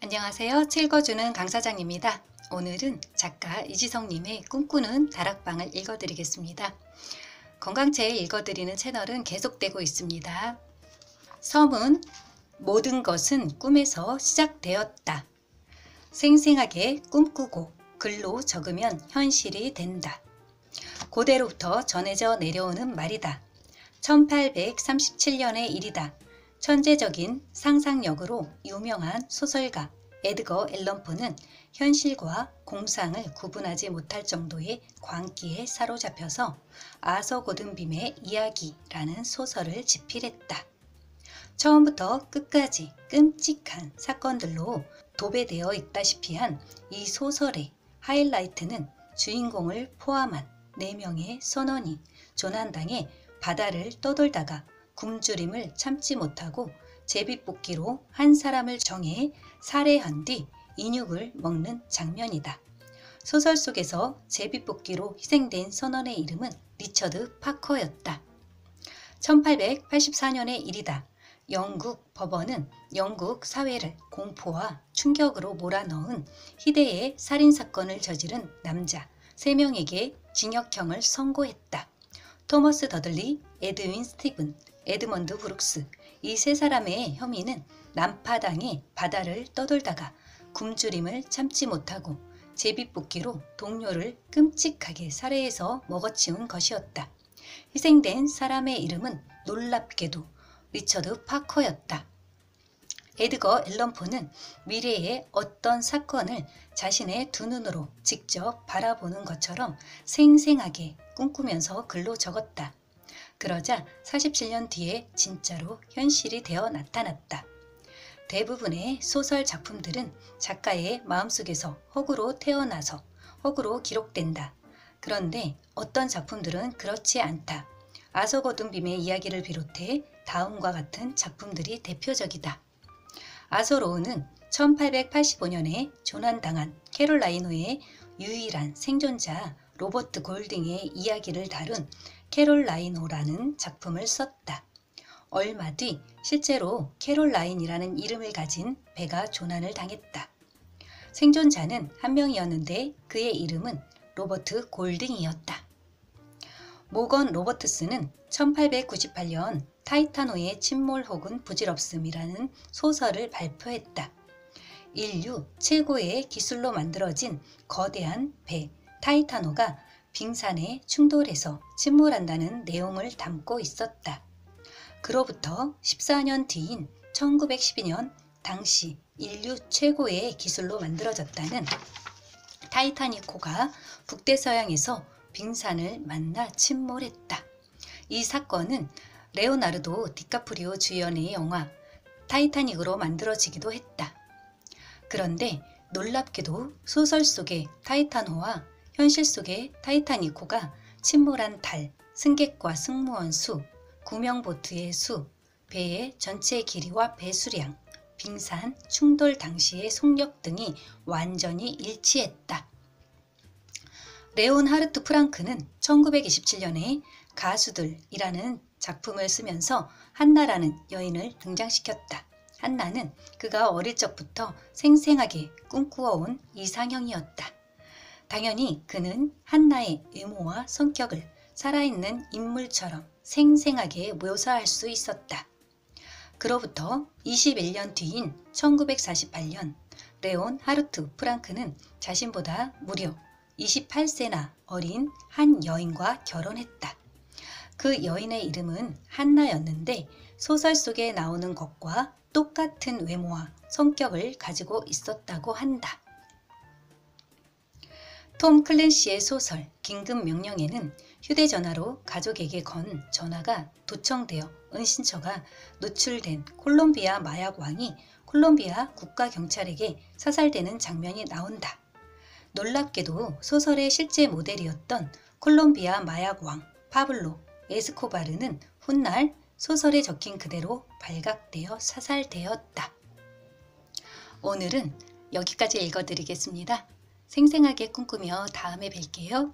안녕하세요. 책 읽어주는 강사장입니다. 오늘은 작가 이지성님의 꿈꾸는 다락방을 읽어드리겠습니다. 건강책 읽어드리는 채널은 계속되고 있습니다. 서문 모든 것은 꿈에서 시작되었다. 생생하게 꿈꾸고 글로 적으면 현실이 된다. 고대로부터 전해져 내려오는 말이다. 1837년의 일이다. 천재적인 상상력으로 유명한 소설가 에드거 앨런 포는 현실과 공상을 구분하지 못할 정도의 광기에 사로잡혀서 아서 고든 빔의 이야기라는 소설을 집필했다. 처음부터 끝까지 끔찍한 사건들로 도배되어 있다시피 한 이 소설의 하이라이트는 주인공을 포함한 4명의 선원이 조난당해 바다를 떠돌다가 굶주림을 참지 못하고 제비뽑기로 한 사람을 정해 살해한 뒤 인육을 먹는 장면이다. 소설 속에서 제비뽑기로 희생된 선원의 이름은 리처드 파커였다. 1884년의 일이다. 영국 법원은 영국 사회를 공포와 충격으로 몰아넣은 희대의 살인사건을 저지른 남자 3명에게 징역형을 선고했다. 토머스 더들리, 에드윈 스티븐, 에드먼드 브룩스, 이 3사람의 혐의는 난파당해 바다를 떠돌다가 굶주림을 참지 못하고 제비뽑기로 동료를 끔찍하게 살해해서 먹어치운 것이었다. 희생된 사람의 이름은 놀랍게도 리처드 파커였다. 에드거 앨런 포는 미래의 어떤 사건을 자신의 두 눈으로 직접 바라보는 것처럼 생생하게 꿈꾸면서 글로 적었다. 그러자 47년 뒤에 진짜로 현실이 되어 나타났다. 대부분의 소설 작품들은 작가의 마음속에서 허구로 태어나서 허구로 기록된다. 그런데 어떤 작품들은 그렇지 않다. 아서 고든 빔의 이야기를 비롯해 다음과 같은 작품들이 대표적이다. 아서 로우는 1885년에 조난당한 캐롤라이노의 유일한 생존자 로버트 골딩의 이야기를 다룬 캐롤라이노라는 작품을 썼다. 얼마 뒤 실제로 캐롤라인이라는 이름을 가진 배가 조난을 당했다. 생존자는 한 명이었는데 그의 이름은 로버트 골딩이었다. 모건 로버트스는 1898년 타이타노의 침몰 혹은 부질없음이라는 소설을 발표했다. 인류 최고의 기술로 만들어진 거대한 배 타이타노가 빙산에 충돌해서 침몰한다는 내용을 담고 있었다. 그로부터 14년 뒤인 1912년 당시 인류 최고의 기술로 만들어졌다는 타이타닉호가 북대서양에서 빙산을 만나 침몰했다. 이 사건은 레오나르도 디카프리오 주연의 영화 타이타닉으로 만들어지기도 했다. 그런데 놀랍게도 소설 속의 타이타노와 현실 속의 타이타닉호가 침몰한 달, 승객과 승무원 수, 구명보트의 수, 배의 전체 길이와 배수량, 빙산 충돌 당시의 속력 등이 완전히 일치했다. 레온하르트 프랑크는 1927년에 가수들이라는 작품을 쓰면서 한나라는 여인을 등장시켰다. 한나는 그가 어릴 적부터 생생하게 꿈꾸어온 이상형이었다. 당연히 그는 한나의 외모와 성격을 살아있는 인물처럼 생생하게 묘사할 수 있었다. 그로부터 21년 뒤인 1948년 레온 하르트 프랑크는 자신보다 무려 28세나 어린 한 여인과 결혼했다. 그 여인의 이름은 한나였는데 소설 속에 나오는 것과 똑같은 외모와 성격을 가지고 있었다고 한다. 톰 클랜시의 소설 긴급명령에는 휴대전화로 가족에게 건 전화가 도청되어 은신처가 노출된 콜롬비아 마약왕이 콜롬비아 국가경찰에게 사살되는 장면이 나온다. 놀랍게도 소설의 실제 모델이었던 콜롬비아 마약왕 파블로 에스코바르는 훗날 소설에 적힌 그대로 발각되어 사살되었다. 오늘은 여기까지 읽어드리겠습니다. 생생하게 꿈꾸며 다음에 뵐게요.